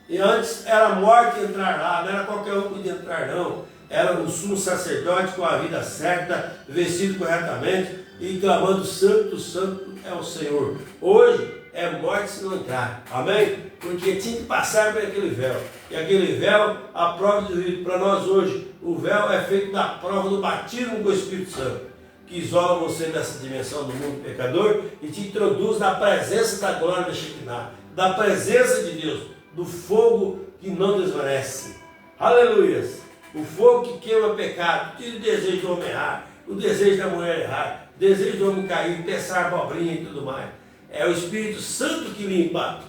E antes era morte entrar lá, não era qualquer um que podia entrar não. Era um sumo sacerdote com a vida certa, vestido corretamente e clamando: Santo, Santo é o Senhor. Hoje é morte se não entrar, amém? Porque tinha que passar por aquele véu. E aquele véu, a prova de Deus para nós hoje, o véu é feito da prova do batismo com o Espírito Santo, que isola você dessa dimensão do mundo pecador e te introduz na presença da glória da Shekinah, da presença de Deus, do fogo que não desvanece. Aleluias! O fogo que queima pecado, tira o desejo do homem errar, o desejo da mulher errar, o desejo do homem cair, pensar abobrinha e tudo mais. É o Espírito Santo que limpa.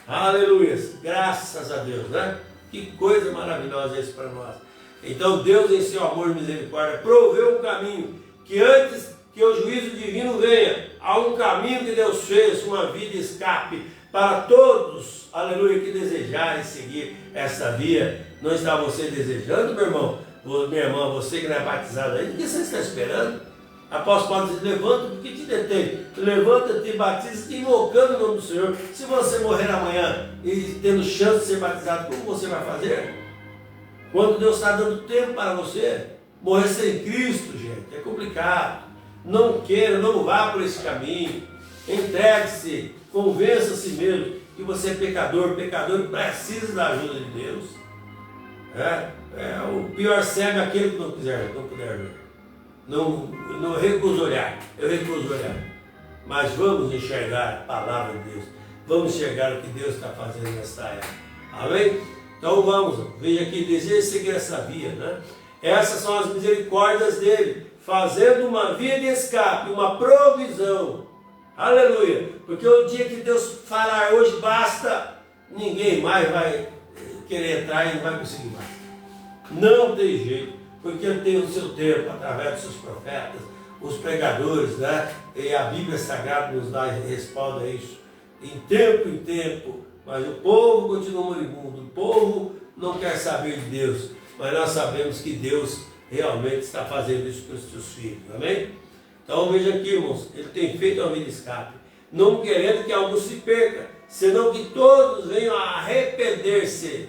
Aleluias! Graças a Deus, né? Que coisa maravilhosa é isso para nós. Então Deus, em seu amor e misericórdia, proveu um caminho que antes que o juízo divino venha, há um caminho que Deus fez, uma via de escape para todos, aleluia, que desejarem seguir essa via. Não está você desejando, meu irmão, minha irmã, você que não é batizado ainda, o que você está esperando? Apóstolo Paulo diz: levanta, porque te detém, levanta-te e batiza, invocando o nome do Senhor. Se você morrer amanhã e tendo chance de ser batizado, como você vai fazer? Quando Deus está dando tempo para você, morrer sem Cristo, gente, é complicado. Não queira, não vá por esse caminho. Entregue-se, convença a si mesmo que você é pecador e precisa da ajuda de Deus. O pior cego é aquele que não puder ver. Não recuso olhar, eu recuso olhar. Mas vamos enxergar a palavra de Deus. Vamos enxergar o que Deus está fazendo nesta época. Amém? Então vamos, veja aqui, deseja seguir essa via, né? Essas são as misericórdias dele, fazendo uma via de escape, uma provisão. Aleluia! Porque o dia que Deus falar hoje basta, ninguém mais vai querer entrar e não vai conseguir mais. Não tem jeito, porque ele tem o seu tempo, através dos seus profetas, os pregadores, né? E a Bíblia Sagrada nos dá respaldo a isso. Em tempo, mas o povo continua moribundo, o povo não quer saber de Deus, mas nós sabemos que Deus realmente está fazendo isso para os seus filhos, amém? Então veja aqui, irmãos, ele tem feito uma via de escape, não querendo que alguns se perca, senão que todos venham a arrepender-se.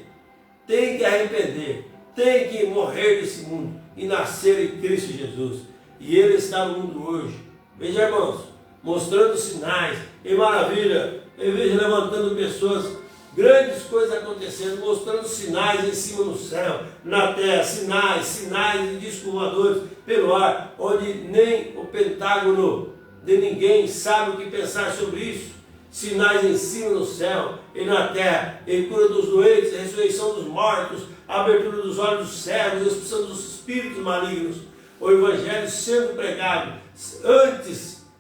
Tem que arrepender, tem que morrer desse mundo e nascer em Cristo Jesus. E ele está no mundo hoje. Veja, irmãos, mostrando sinais, e maravilha, eu vejo levantando pessoas, grandes coisas acontecendo, mostrando sinais em cima no céu, na terra, sinais de discos voadores pelo ar, onde nem o Pentágono de ninguém sabe o que pensar sobre isso. Sinais em cima no céu e na terra, e cura dos doentes, a ressurreição dos mortos, a abertura dos olhos dos cegos, a expulsão dos espíritos malignos, o Evangelho sendo pregado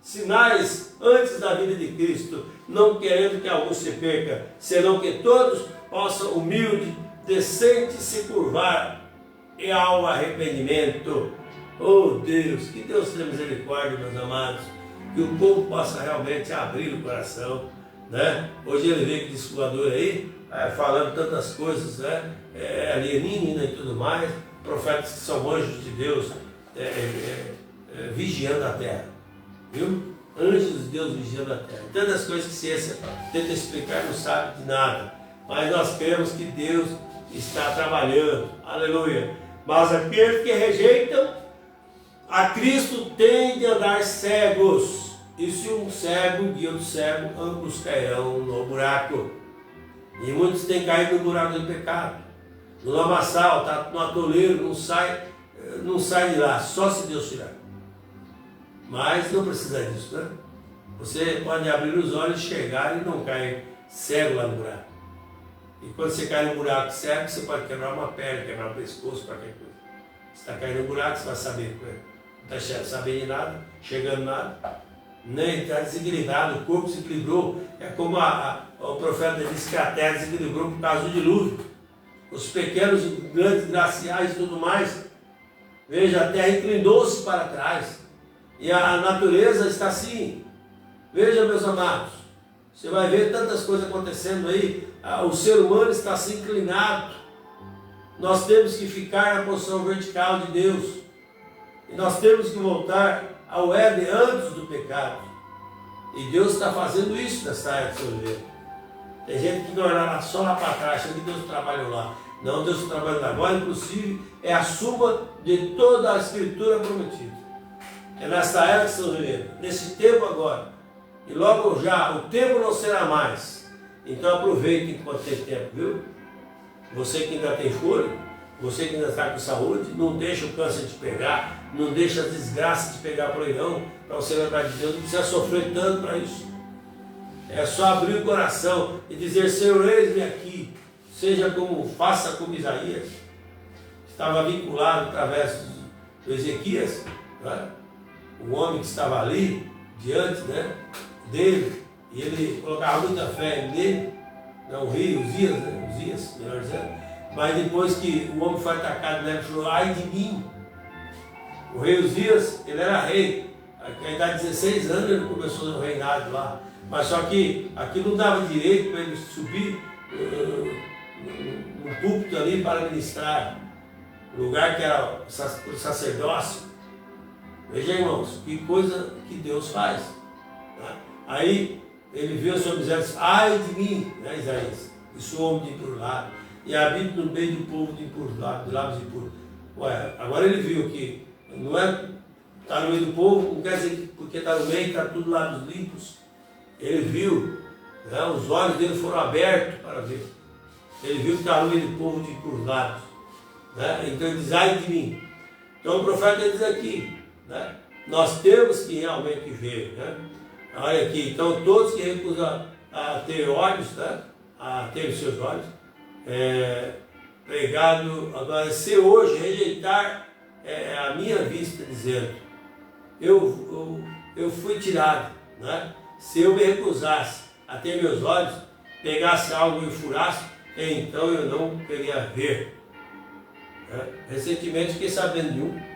sinais antes da vida de Cristo, não querendo que algum se perca, senão que todos possam humilde, decente se curvar e ao arrependimento. Oh Deus, que Deus tenha misericórdia, meus amados, que o povo possa realmente abrir o coração, né? Hoje ele veio com disco voador aí, falando tantas coisas, né? Alienígena e tudo mais, profetas que são anjos de Deus, vigiando a terra, viu? Anjos de Deus vigiando a terra. Tantas coisas que ciência tenta explicar, não sabe de nada, mas nós cremos que Deus está trabalhando, aleluia. Mas aqueles que rejeitam a Cristo têm de andar cegos, e se um cego guia outro cego, ambos cairão no buraco. E muitos têm caído no buraco do pecado, no lamaçal, está no atoleiro, não sai de lá, só se Deus tirar. Mas não precisa disso, né? Você pode abrir os olhos, enxergar e não cair cego lá no buraco. E quando você cai no buraco cego, você pode quebrar uma perna, quebrar um pescoço, qualquer coisa. Você está caindo no buraco, você vai saber, não está sabendo de nada, chegando nada, nem está desequilibrado, o corpo desequilibrou. É como o profeta disse que a terra desequilibrou por causa do dilúvio. Os pequenos, grandes glaciais e tudo mais, Veja, a terra inclinou-se para trás. E a natureza está assim. Veja, meus amados, você vai ver tantas coisas acontecendo aí. O ser humano está assim inclinado. Nós temos que ficar na posição vertical de Deus. E nós temos que voltar ao Éden antes do pecado. E Deus está fazendo isso nessa área de São João. Tem gente que olha só lá para trás, acha que Deus trabalhou lá. Não, Deus está trabalhando agora, inclusive é a suma de toda a Escritura prometida. É nessa era que estamos vivendo, nesse tempo agora. E logo já, o tempo não será mais. Então aproveite enquanto tem tempo, viu? Você que ainda tem fôlego, você que ainda está com saúde, não deixa o câncer te pegar, não deixa a desgraça te pegar por aí não, para você lembrar de Deus, não precisa sofrer tanto para isso. É só abrir o coração e dizer, Senhor, eis-me aqui. Seja como, faça como Isaías, estava vinculado através do Ezequias, né? O homem que estava ali, diante, né, dele, e ele colocava muita fé nele, não, o rei Uzias, melhor dizendo, mas depois que o homem foi atacado, né, ele falou, ai de mim. O rei Uzias, ele era rei, a idade de 16 anos ele começou o reinado lá, mas só que aquilo não dava direito para ele subir no púlpito ali para ministrar, lugar que era o sacerdócio. Veja, irmãos, que coisa que Deus faz. Né? Aí ele viu a sua miséria e disse, ai de mim, né, Isaías, que sou homem de impuro lábio, e habito no meio do povo de impuro lábio, de lábios impuros. Ué, agora ele viu que não é estar no meio do povo, não quer dizer que porque está no meio, está tudo lábios limpos. Ele viu, né, os olhos dele foram abertos para ver. Ele viu que está no meio do povo de impuro lábios. Né? Então ele diz, ai de mim. Então o profeta diz aqui, né? Nós temos que realmente ver, né? Olha aqui, então todos que recusam a ter olhos, né? A ter os seus olhos, pregado, agora se hoje rejeitar a minha vista, dizendo, eu fui tirado, né? Se eu me recusasse a ter meus olhos, pegasse algo e furasse, então eu não queria ver. Né? Recentemente fiquei sabendo de um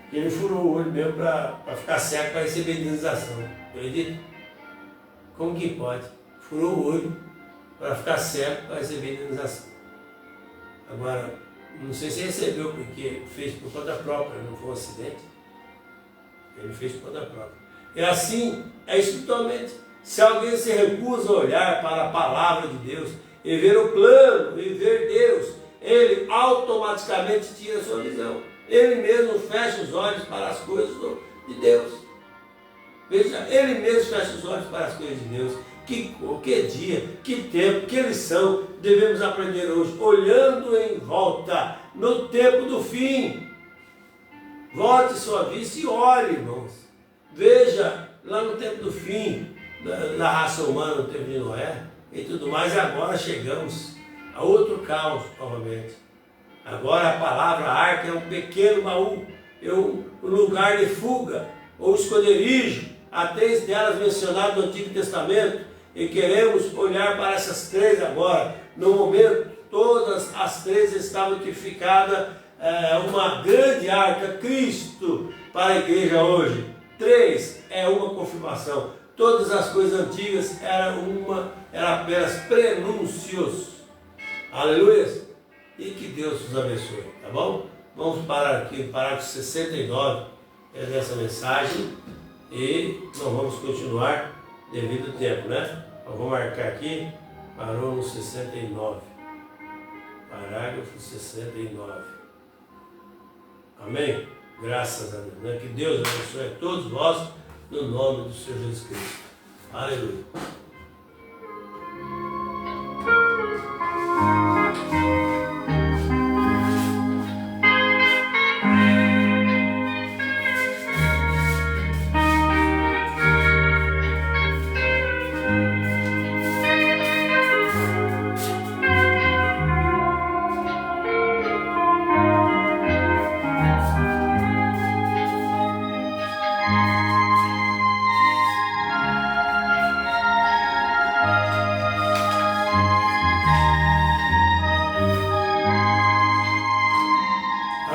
que ele furou o olho mesmo para ficar cego para receber indenização. Acredita? Como que pode? Furou o olho para ficar cego para receber indenização. Agora, não sei se recebeu porque fez por conta própria, não foi um acidente. Ele fez por conta própria. E assim é espiritualmente. Se alguém se recusa a olhar para a palavra de Deus e ver o plano e ver Deus, ele automaticamente tira a sua visão. Ele mesmo fecha os olhos para as coisas de Deus. Veja, ele mesmo fecha os olhos para as coisas de Deus. Que dia, que tempo, que lição devemos aprender hoje, olhando em volta, no tempo do fim. Volte sua vista e olhe, irmãos. Veja, lá no tempo do fim, da raça humana, no tempo de Noé e tudo mais, e agora chegamos a outro caos novamente. Agora a palavra arca é um pequeno baú, é um lugar de fuga, ou esconderijo, há três delas mencionadas no Antigo Testamento, e queremos olhar para essas três agora. No momento, todas as três estavam tipificadas, uma grande arca, Cristo, para a igreja hoje. Três é uma confirmação. Todas as coisas antigas eram apenas prenúncios. Aleluia! E que Deus nos abençoe, tá bom? Vamos parar aqui, parágrafo 69 dessa mensagem, e nós vamos continuar devido ao tempo, né? Eu vou marcar aqui, parou no 69. Parágrafo 69. Amém? Graças a Deus, né? Que Deus abençoe a todos vós, no nome do Senhor Jesus Cristo. Aleluia.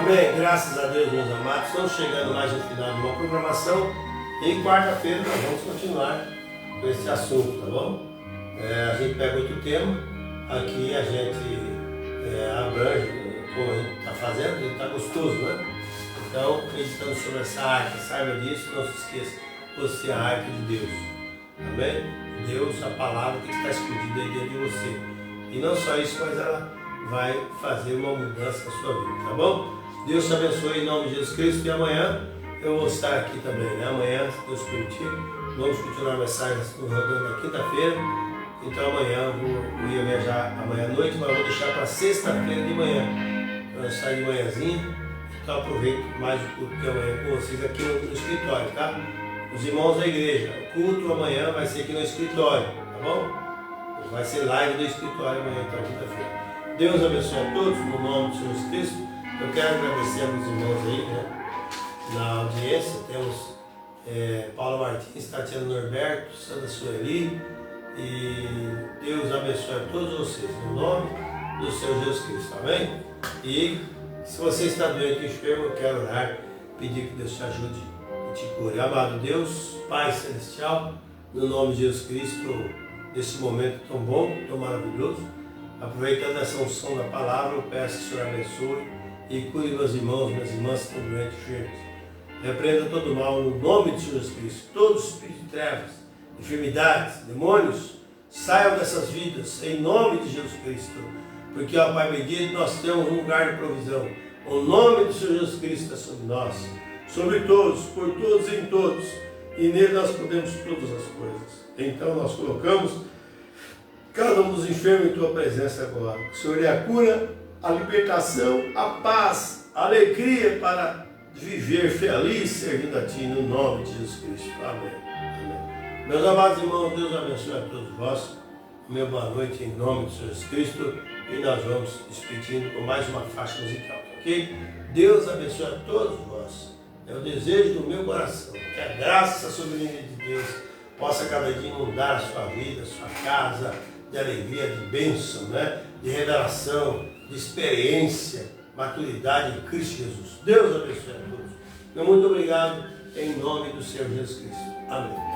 Amém? Graças a Deus, meus amados. Estamos chegando mais no final de uma programação e quarta-feira nós vamos continuar com esse assunto, tá bom? A gente pega outro tema, aqui a gente abrange, como a gente está fazendo, e está gostoso, né? Então, meditando sobre essa arca, saiba disso, não se esqueça, você é a arca de Deus. Amém? Deus, a palavra tem que estar escondida aí dentro de você. E não só isso, mas ela vai fazer uma mudança na sua vida, tá bom? Deus te abençoe em nome de Jesus Cristo. E amanhã eu vou estar aqui também, né? Amanhã, se Deus permitir, vamos continuar a mensagem rodando na quinta-feira. Então amanhã eu ia viajar amanhã à noite, mas eu vou deixar para sexta-feira de manhã. Eu saio de manhãzinha, então aproveito mais o culto de amanhã com vocês aqui no escritório, tá? Os irmãos da igreja, o culto amanhã vai ser aqui no escritório, tá bom? Vai ser live do escritório amanhã, então, quinta-feira. Deus abençoe a todos, no nome de Jesus Cristo. Eu quero agradecer aos irmãos aí, né? Na audiência, temos Paulo Martins, Tatiana Norberto, Sandra Sueli, e Deus abençoe a todos vocês, no nome do Senhor Jesus Cristo, amém? E se você está doente, enfermo, eu quero orar, pedir que Deus te ajude e te cure. Amado Deus, Pai Celestial, no nome de Jesus Cristo, nesse momento tão bom, tão maravilhoso, aproveitando essa unção da palavra, eu peço que o Senhor abençoe e cure meus irmãos, minhas irmãs que estão doentes, enfermos. Repreenda todo mal no nome de Jesus Cristo. Todo espírito de trevas, enfermidades, demônios, saiam dessas vidas em nome de Jesus Cristo. Porque, ó Pai bendito, nós temos um lugar de provisão. O nome do Senhor Jesus Cristo é sobre nós, sobre todos, por todos e em todos. E nele nós podemos todas as coisas. Então nós colocamos cada um dos enfermos em Tua presença agora. Que o Senhor dê a cura, a libertação, a paz, a alegria para viver feliz servindo a Ti, no nome de Jesus Cristo. Amém. Amém. Meus amados irmãos, Deus abençoe a todos vós. Meu boa noite em nome de Jesus Cristo. E nós vamos despedindo com mais uma faixa musical, ok? Deus abençoe a todos vós. É o desejo do meu coração. Que a graça soberana de Deus possa cada dia inundar a sua vida, a sua casa, de alegria, de bênção, né? De revelação, de experiência, maturidade em Cristo Jesus. Deus abençoe a todos. Meu muito obrigado, em nome do Senhor Jesus Cristo. Amém.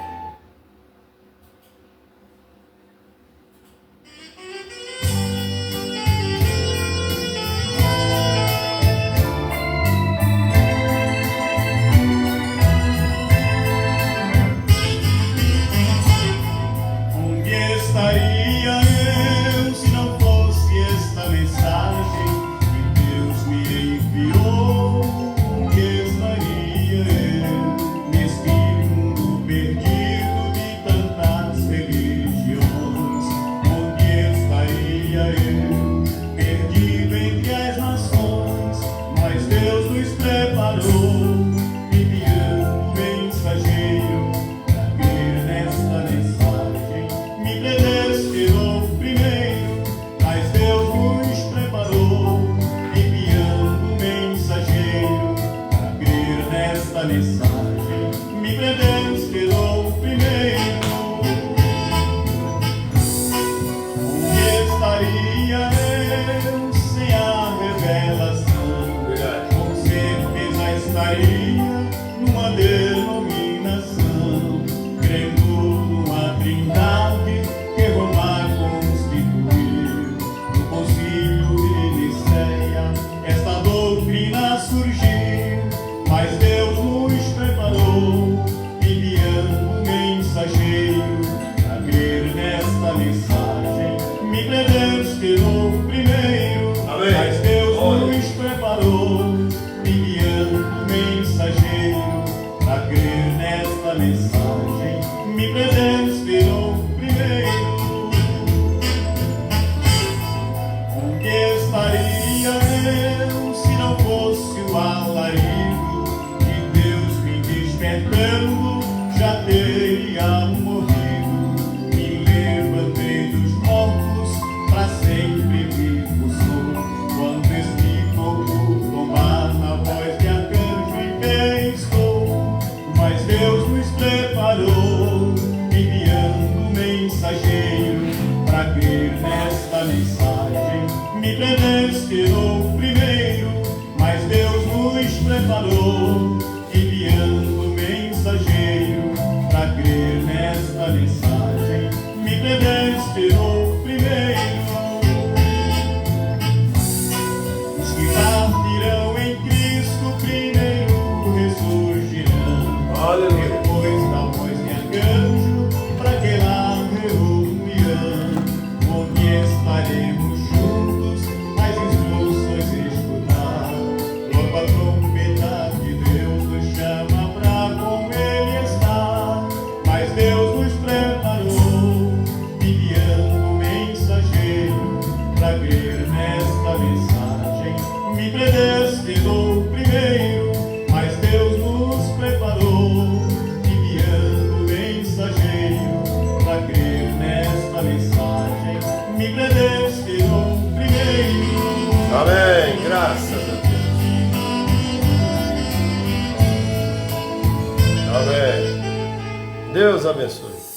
Deus nos preparou. Os que partirão em Cristo primeiro ressurgirão. Aleluia. Depois da voz de arcanjo, para aquela reunião, onde estaremos juntos, as instruções escutar. Logo a trombeta de Deus nos chama pra com Ele estar. Mas Deus nos preparou, enviando mensageiro pra crer nesta mensagem. Me predestinou primeiro, mas Deus nos preparou, enviando mensageiro pra crer nesta mensagem. Me predestinou primeiro. Amém. Graças a Deus. Amém. Deus abençoe.